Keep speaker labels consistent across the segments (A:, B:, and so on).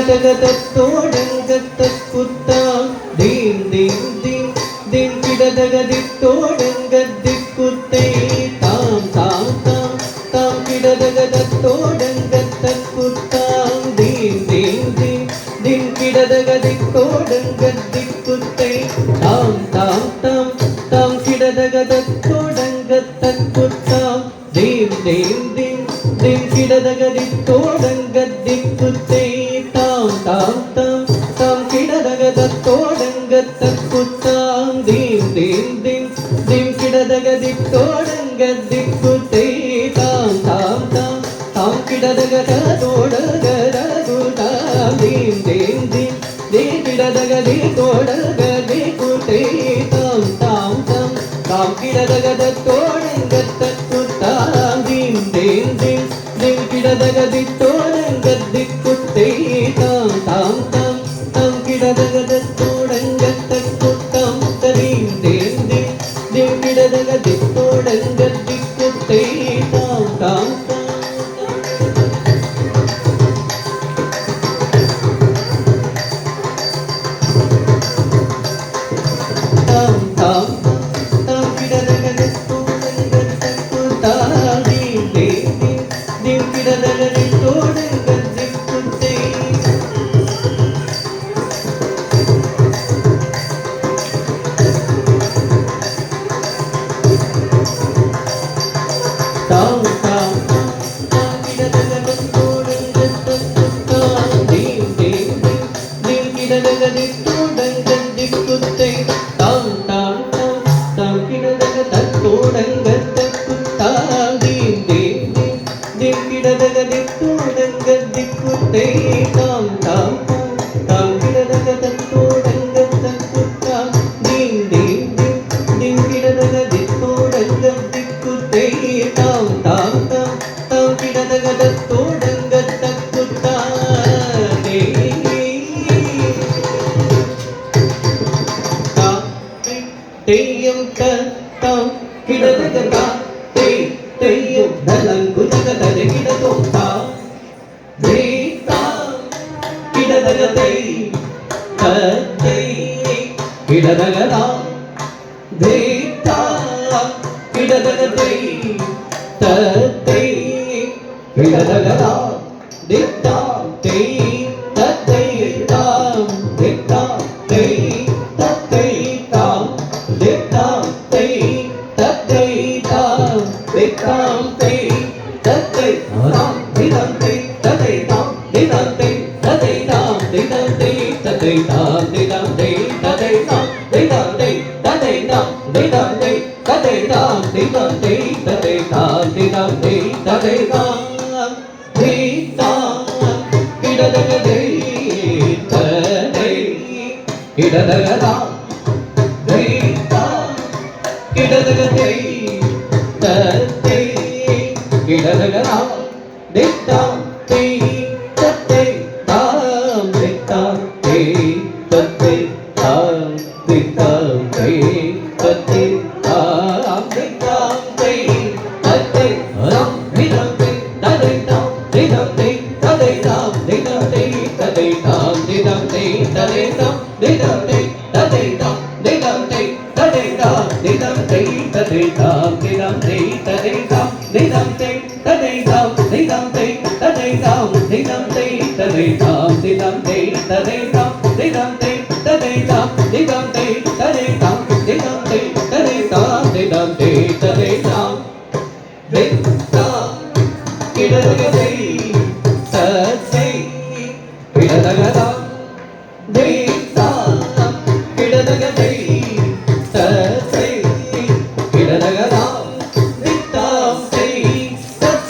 A: കിടതകതത്തോടങ്കത്തക്കുത്താം ദീം ദീം ദീം ദീം കിടതകതിത്തോടങ്കത്തിക്കുത്തേ താം താം താം താം കിടതകതത്തോടങ്കത്തക്കുത്താം ദീം ദീം ദീം ദീം കിടതകതിത്തോടങ്കത്തിക്കുത്തേ താം താം താം താം കിടതകതത്തോടങ്കത്തക്കുത്താം ദീം ദീം ദീം ദീം കിടതകതിത്തോടങ്കത്തിക്കുത്തേ താം താം താം താം കിടതകതത്തോടങ്കത്തക്കുത്താം ദീം ദീം ദീം ദീം കിടതകതിത്തോടങ്കത്തിക്കുത്തേ താം താം താം താം കിടതകതത്തോടങ്കതക്കുത്താം ദീം ദീം ദീം ദീം കിടതകതിത്തോടങ്കത്തിക്കുത്തേ താം താം താം താം കിടതകതത്തോടങ്കത്തക്കുത്താം ദീം ദീം ദീം ദീം കിടതകതിത്തോടങ്കത്തിക്കുത്തേ താം താം താം താം കിടതകതത്തോടങ്കത്തക്കുത്താം ദീം ദീം ദീം ദീം കിടതകതിത്തോടങ്കത്തിക്കുത്തേ താം താം താം താം താം കിടതകതത്തോടങ്കത്തക്കുത്താം ദീം ദീം ദീം ദീം കിടതകതിത്തോടങ്കത്തിക്കുത്തേ താം താം താം കിടതകതത്തോടങ്കത്തക്കുത്താം ദീം ദീം ദീം ദീം കിടതകതിത്തോടങ്കത്തിക്കുത്തേ താം താം താം താം കിടതകതത്തോടങ്കത്തക്കുത്താം ദീം ദീം ദീം ദീം കിടതകതിത്തോടങ്കത്തിക്കുത്തേ താം താം താം താം കിടതകതത്തോടങ്കത്തക്കുത്താം ദീം ദീം ദീം ദീം കിടതകതിത്തോടങ്കത്തിക്കുത്തേ താം താം താം താം കിടതകതത്തോടങ്കത്തക്കുത്താം തെയ്യം താം കിടതകതാ തെയ്യം ധലങ്കുജകതര കിടതോത്താം ധീതാം കിടതകതൈ തൈ കിടതകതാം ധീതാം കിടതകതൈ തൈ കിടതകതാം ദിത്താം തൈ തൈ താം ദിത്താം തൈ തൈ താം ദിത്താം തൈ തൈ താം ദിത്താം തൈ തൈ താം ദിതാം തൈ തൈ താം ദിതാം തൈ തൈ താം ദിതാം തൈ തൈ താം ദിതാം തൈ തൈ താം ദിതാം തൈ തൈ താം ദിതാം തൈ തൈ താം ദിതാം തൈ തൈ താം ദിതാം തൈ തൈ താം ദിതാം കിടതകതൈ തൈ കിടതകതാം ദിതാം കിടതകതൈ തൈ കിടതകതാം ദിത്താം തൈ തൈ താം ദിത്താം തൈ തൈ താം ദിത്താം തൈ തൈ താം ദിത്താം തൈ തൈ താം ദിതാം തൈ തൈ താം ദിതാം തൈ തൈ താം ദിതാം തൈ തൈ താം ദിതാം തൈ തൈ താം ദിതാം തൈ തൈ താം ദിതാം തൈ തൈ താം ദിതാം തൈ തൈ താം ദിതാം തൈ തൈ താം ദിതാം തൈ തൈ താം ദിതാം തൈ തൈ താം ദിതാം തൈ തൈ താം ദിതാം തൈ തൈ താം ദിതാം തൈ തൈ താം ദിതാം തൈ തൈ താം ദിതാം തൈ തൈ താം ദിതാം തൈ തൈ താം ദിത്താം കിടതകതൈ തൈ കിടതകതാം ദിത്താം കിടതകതൈ തൈ കിടതകതാം ദിത്താം തൈ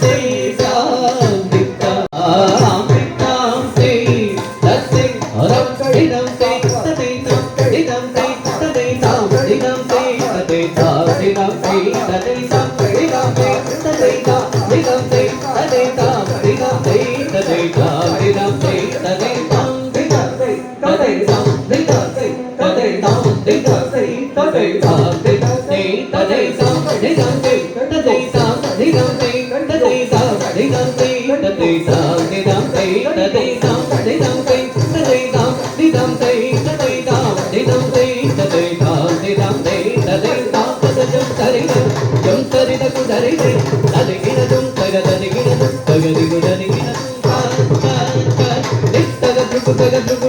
A: തൈ താം ദിത്താം ദിത്താം തൈ തൈ രം കിടം തൈ തൈ താം കിടം തൈ തൈ താം ദിതാം തൈ തൈ താം ദിതാം തൈ തൈ താം ദിതാം തൈ തൈ താം ദിതാം തൈ തൈ താം ദിതാം തൈ തൈ താം ദിതാം തൈ തൈ താം ദിതാം തൈ തൈ താം ദിതാം തൈ തൈ താം ദിതാം തൈ തൈ താം ദിതാം തൈ തൈ താം ദിതാം തൈ തൈ താം ദിതാം തൈ തൈ താം ദിതാം തൈ തൈ താം ദിതാം തൈ തൈ താം ദിതാം തൈ ததிகினதும் தகததிகினதும் தகதிகுததிகினதும் தா தா தா தித்தக துகு தக துகு